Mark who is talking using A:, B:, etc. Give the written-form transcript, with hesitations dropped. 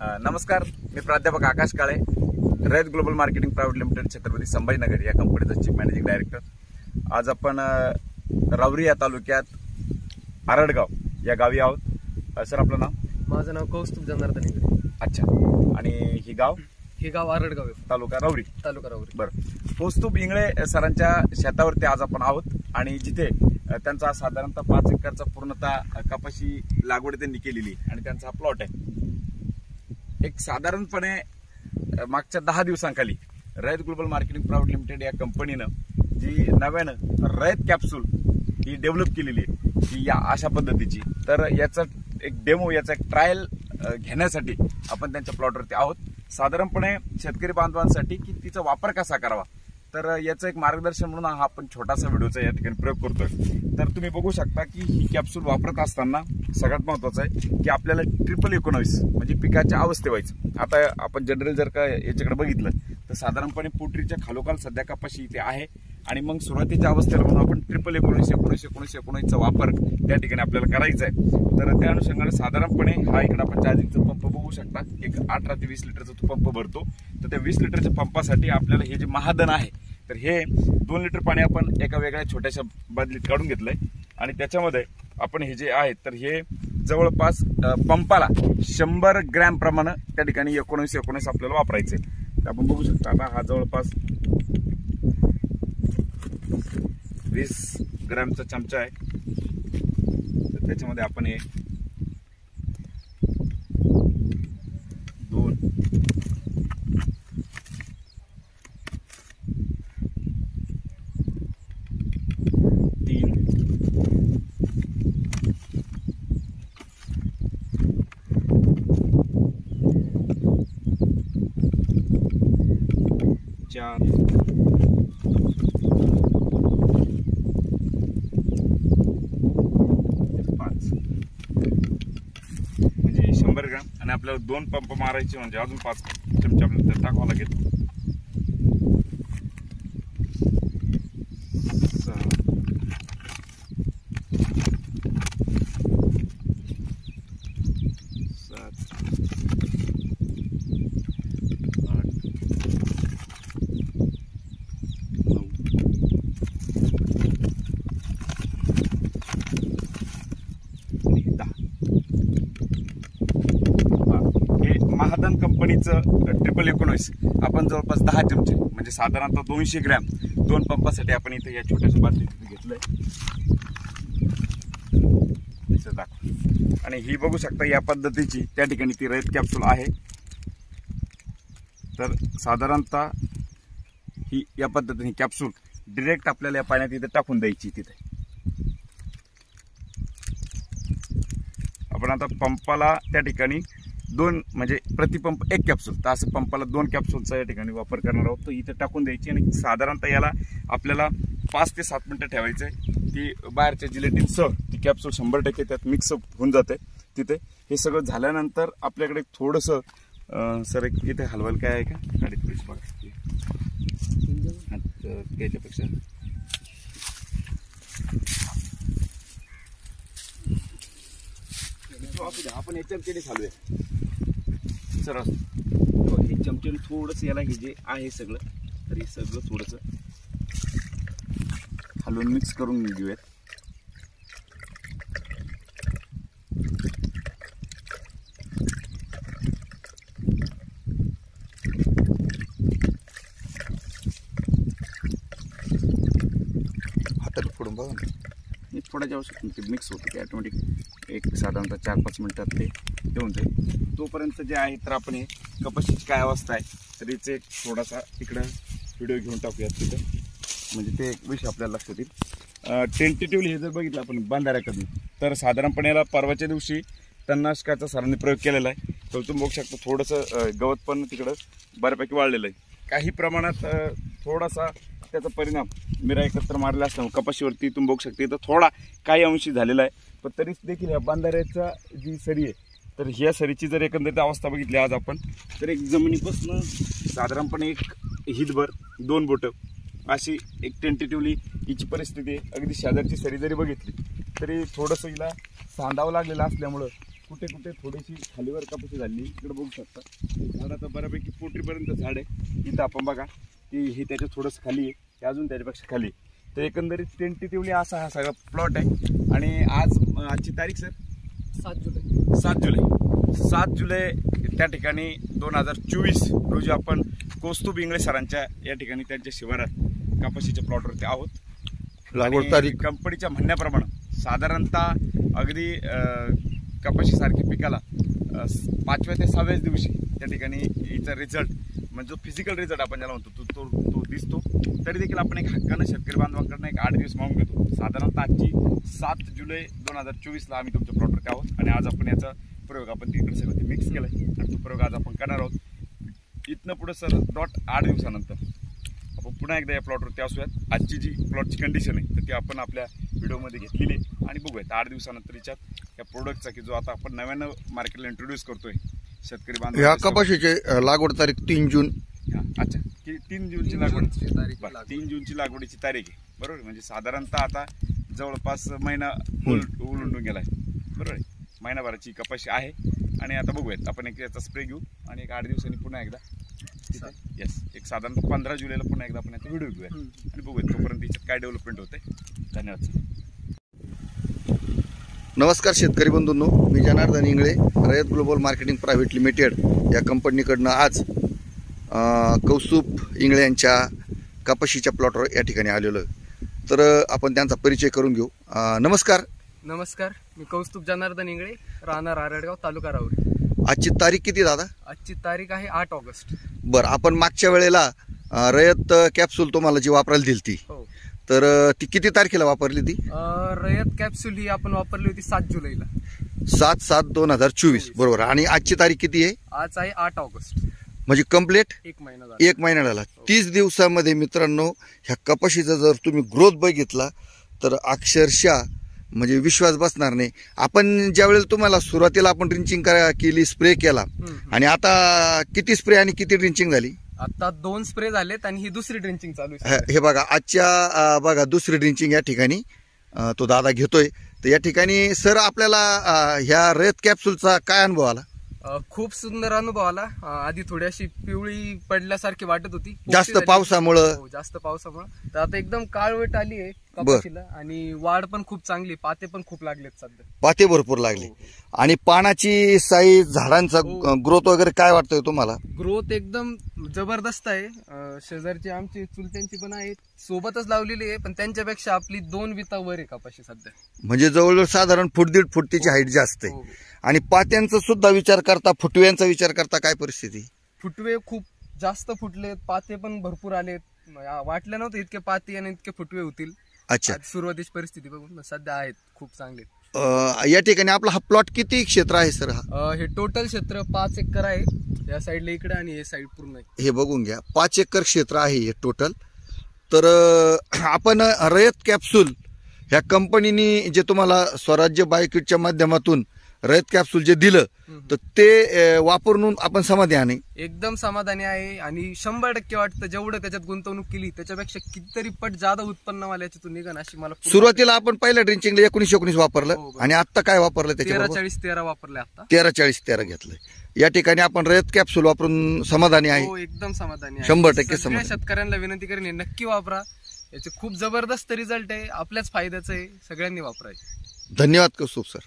A: नमस्कार, मी प्राध्यापक Akash Kale, Rayat global marketing private limited, Chhatrapati Sambhajinagar या कंपनीचा चीफ मॅनेजिंग डायरेक्टर। आज आपण रावरी या तालुक्यात आरडगाव या गावी आहोत। सर, आपलं नाव?
B: माझं नाव कौस्तुभ जनार्दन इंगळे।
A: अच्छा, आणि ही गाव
B: आरडगाव आहे,
A: तालुका रावरी। बरं, कौस्तुभ इंगळे सरांच्या शेतावरती आज आपण आहोत आणि जिथे त्यांचा साधारणतः 5 एकरचा पूर्णतः कपाशी लागवड त्यांनी केलेली आणि त्यांचा हा प्लॉट आहे। एक साधारणपणे मागच्या 10 दिवसांखाली रयत ग्लोबल मार्केटिंग प्रायव्हेट लिमिटेड या कंपनीनं जी नव्यानं रयत कॅप्सूल ही डेव्हलप केलेली आहे, की या अशा पद्धतीची, तर याचा एक डेमो, याचा एक ट्रायल घेण्यासाठी आपण त्यांच्या प्लॉटवरती आहोत। साधारणपणे शेतकरी बांधवांसाठी की तिचा वापर कसा करावा, तर याचं एक मार्गदर्शन म्हणून हा आपण छोटासा व्हिडिओचा या ठिकाणी प्रयोग करतोय। तर तुम्ही बघू शकता की ही कॅप्सूल वापरत असताना सगळ्यात महत्वाचं आहे की आपल्याला 1919 म्हणजे पिकाच्या अवस्थे व्हायचं। आता आपण जनरल जर का याच्याकडे बघितलं तर साधारणपणे पोटरीच्या खालोखाल सध्या कपाशी इथे आहे आणि मग सुरुवातीच्या अवस्थेला म्हणून आपण 1919 चा वापर त्या ठिकाणी आपल्याला करायचा आहे। तर त्या अनुषंगाने साधारणपणे हा इकडे आपण चार्जिंगचा पंप बघू शकता, एक 18 ते 20 लिटरचा तो पंप भरतो। तर त्या 20 लिटरच्या पंपासाठी आपल्याला हे जे महाधन आहे, तर हे 2 लिटर पाणी आपण एका वेगळ्या छोट्याशा बादलीत काढून घेतलंय आणि त्याच्यामध्ये आपण हे जे आहे तर हे जवळपास पंपाला 100 ग्रॅम प्रमाणे त्या ठिकाणी 19 आपल्याला वापरायचे। तर आपण बघू शकता आता हा जवळपास 20 ग्रॅमचा चमचा आहे। तर त्याच्यामध्ये आपण हे 2 3 4 5 म्हणजे 100 ग्रॅम आणि आपल्याला 2 पंप मारायचे म्हणजे अजून 5 चमचे आपल्याला टाकावं लागेल। 6 7 8 महाधन कंपनीचं 1919 आपण जवळपास 10 चमचे म्हणजे साधारणतः 200 ग्रॅम 2 पंपासाठी आपण इथे या छोट्याशा बादलीत घेतलंय। आणि ही बघू शकता या पद्धतीची त्या ठिकाणी ती रयत कॅप्सूल आहे। तर साधारणतः ही या पद्धतीने कॅप्सूल डायरेक्ट आपल्याला या पाण्यात इथे टाकून द्यायची। तिथे आपण आता पंपाला त्या ठिकाणी 2 म्हणजे प्रतिपंप 1 कॅप्सूल, तर असं पंपाला 2 कॅप्सूलचा या ठिकाणी वापर करणार आहोत। तो इथे टाकून द्यायची आणि साधारणतः याला आपल्याला 5 ते 7 मिनिटं ठेवायचं आहे। ती बाहेरच्या जिलेटिनसह ती कॅप्सूल 100% त्यात मिक्स होऊन जाते। तिथे हे सगळं झाल्यानंतर आपल्याकडे थोडंसं सर एक इथे हलवायला काय आहे का गाडीत प्लीज बघा, त्याच्यापेक्षा आपण हे चमचेने हलवूया सर। हे चमचेने थोडंसं याला हे जे आहे सगळं, तर हे सगळं थोडंसं हलवून मिक्स करून घेऊयात। हातात फोडून बघा ना, थोड्या आवश्यक मिक्स होते ते ऑटोमॅटिक एक साधारणतः 4-5 मिनिटात ते देऊन जाईल। तोपर्यंत जे आहे तर आपण हे कपाशीची काय अवस्था आहे तर याचे थोडासा इकडं व्हिडिओ घेऊन टाकूयात तिथे, म्हणजे ते एक विषय आपल्याला लक्षात येईल। टेंटेटिव्हली हे जर बघितलं आपण बांधाऱ्याकडून, तर साधारणपणे याला परवाच्या दिवशी तणनाशकाचा सरांनी प्रयोग केलेला आहे। तर तुम्ही बघू शकता थोडंसं गवत पण तिकडं बऱ्यापैकी वाढलेलं आहे। काही प्रमाणात थोडासा त्याचा परिणाम मिरा एकत्र मारला असल्यामुळे कपाशीवरती तुम्ही बघू शकता इथं थोडा काही अंशी झालेला आहे। पण तरी देखील या बांधाऱ्याचा जी सरी आहे, तर ह्या सरीची जर एकंदरीत अवस्था बघितली आज आपण, तर एक जमिनीपासून साधारणपणे एक हितभर 2 बोटं अशी एक टेंटेटिव्हली हिची परिस्थिती आहे। अगदी शेजारची सरी जरी बघितली तरी थोडंसं हिला सांधावं लागलेलं असल्यामुळं कुठे कुठे थोडीशी खालीवर कपाशी झाली, इकडे बघू शकता झाड आता बऱ्यापैकी पोटरीपर्यंत झाड आहे. इथं आपण बघा की हे त्याच्या थोडंसं खाली आहे, हे अजून त्याच्यापेक्षा खाली आहे. तर एकंदरीत टेंटेटिव्हली असा हा सगळा प्लॉट आहे. आणि आजची तारीख सर 7 जुलै त्या ठिकाणी 2024 रोजी आपण कौस्तुभ इंगळे सरांच्या या ठिकाणी त्यांच्या शिवारात कपाशीच्या प्लॉटवरती आहोत.
C: लागवड तारीख
A: कंपनीच्या म्हणण्याप्रमाणे साधारणतः अगदी कपाशीसारख्या पिकाला 5व्या ते 6व्याच दिवशी त्या ठिकाणी हिचा रिझल्ट म्हणजे जो फिजिकल रिझल्ट आपण ज्याला म्हणतो तो दिसतो. तरी देखील आपण एक हक्कानं शेतकरी बांधवांकडनं एक 8 दिवस मागून घेतो. साधारणतः आजची 7 जुलै 2024ला आम्ही तुमच्या प्लॉटवरती आहोत आणि आज आपण याचा प्रयोग आपण तिकडे सगळं मिक्स केलाय आणि तो प्रयोग आज आपण करणार आहोत. इथनं पुढे सर 8 दिवसानंतर आपण पुन्हा एकदा या प्लॉटवरती असूयात. आजची जी प्लॉटची कंडिशन आहे तर ती आपण आपल्या व्हिडिओमध्ये घेतलेली आहे आणि बघूयात 8 दिवसानंतर याच्यात या प्रोडक्टचा की जो आता आपण नव्यानं मार्केटला इंट्रोड्यूस करतोय शेतकरी बांधव.
C: या कपाशीची लागवड तारीख 3 जून.
A: अच्छा, की 3 जूनची लागवड 3 जूनची लागवडीची तारीख आहे बरोबर. म्हणजे साधारणतः आता जवळपास महिना ओलांडून गेलाय बरोबर आहे. महिनाभराची कपाशी आहे आणि आता बघूयात आपण एक याचा स्प्रे घेऊ आणि एक 8 दिवसांनी पुन्हा एकदा एक साधारणतः 15 जुलैला पुन्हा एकदा आपण याचा व्हिडिओ घेऊया आणि बघूयात तोपर्यंत याच्यात काय डेव्हलपमेंट होते. धन्यवाद सर.
C: नमस्कार शेतकरी बंधूंनो, मी जनार्दन इंगळे, रयत ग्लोबल मार्केटिंग प्रायव्हेट लिमिटेड या कंपनीकडनं आज कौस्तुभ इंगळे यांच्या कपाशीच्या प्लॉटवर या ठिकाणी आलेलो आहे. तर आपण त्यांचा परिचय करून घेऊ. नमस्कार.
B: नमस्कार, मी कौस्तुभ जनार्दन इंगळे, राहणार आरडगाव, तालुका राहुरी.
C: आजची तारीख किती दादा?
B: आजची तारीख आहे 8 ऑगस्ट.
C: बरं, आपण मागच्या वेळेला रयत कॅप्सूल तुम्हाला जी वापरायला दिली ती,
B: हो,
C: तर ती किती तारखेला वापरली ती?
B: रयत कॅप्सूल ही आपण वापरली होती 7 जुलैला.
C: 7/7/2024 बरोबर. आणि आजची तारीख किती आहे?
B: आज आहे 8 ऑगस्ट.
C: म्हणजे कम्प्लीट
B: 1 महिना झाला.
C: 1 महिना झाला. 30 दिवसामध्ये मित्रांनो ह्या कपाशीचा जर तुम्ही ग्रोथ बघितला तर अक्षरशः म्हणजे विश्वास बसणार नाही. आपण ज्या वेळेला तुम्हाला सुरुवातीला आपण ड्रिंचिंग केली, स्प्रे केला, आणि आता किती स्प्रे आणि किती ड्रिंचिंग झाली?
B: आता 2 स्प्रे झालेत आणि ही दुसरी ड्रिंचिंग चालू आहे.
C: हे बघा, आजच्या बघा दुसरी ड्रिंचिंग या ठिकाणी तो दादा घेतोय. तर या ठिकाणी सर आपल्याला ह्या रयत कॅप्सूलचा काय अनुभव आला?
B: खूप सुंदर अनुभव आला. आधी थोडी अशी पिवळी पडल्यासारखी वाटत होती
C: जास्त पावसामुळं.
B: हो, जास्त पावसामुळं. तर आता एकदम काळवट आली आहे कपाशीला आणि वाढ पण खूप चांगली, पाते पण खूप लागलेत सध्या.
C: पाते भरपूर लागले. आणि पानाची साईज, झाडांचा ग्रोथ वगैरे काय वाटतंय तुम्हाला?
B: ग्रोथ एकदम जबरदस्त आहे. शेजारची आमची चुलत्यांची पण आहे, सोबतच लावलेली आहे, पण त्यांच्यापेक्षा आपली 2 विता वर आहे कपाशी सध्या.
C: म्हणजे जवळजवळ साधारण 1.5 फूट तिची हाईट जास्त आहे. आणि पात्यांचा सुद्धा विचार करता, फुटव्यांचा विचार करता काय परिस्थिती?
B: फुटवे खूप जास्त फुटलेत, पाते पण भरपूर आलेत. वाटलं नव्हतं इतके पाते आणि इतके फुटवे होतील.
C: अच्छा,
B: सुरुवातीची परिस्थिती बघून सध्या आहेत खूप चांगले.
C: या ठिकाणी आपला हा प्लॉट किती क्षेत्र आहे सर?
B: हे टोटल क्षेत्र 5 एकर आहे. या साईडला इकडे आणि हे साईड पूर्ण आहे.
C: हे बघून घ्या, 5 एकर क्षेत्र आहे हे टोटल. तर आपण रयत कॅप्सूल ह्या कंपनीने जे तुम्हाला स्वराज्य बायोकिटच्या माध्यमातून रयत कॅप्सूल जे दिलं तर ते वापरून आपण समाधानी आहे?
B: एकदम समाधानी आहे आणि 100% वाटतं जेवढं त्याच्यात गुंतवणूक केली त्याच्यापेक्षा कितीतरी पट जादा उत्पन्न मला याच्यातून निघन अशी मला.
C: सुरुवातीला आपण पहिल्या ड्रिंचिंगला 19-19 वापरलं आणि आता काय वापरलं? त्याच्या
B: 13-40-13 वापरले. आता
C: 13-40-13 घेतलंय. या ठिकाणी आपण रयत कॅप्सूल वापरून समाधानी आहे?
B: हो, एकदम समाधानी आहे.
C: 100% समाधानी.
B: शेतकऱ्यांना विनंती करेन हे नक्की वापरा. याचे खूप जबरदस्त रिझल्ट आहे, आपल्याच फायद्याचं आहे, सगळ्यांनी वापरायचं.
C: धन्यवाद कौस्तुभ सर.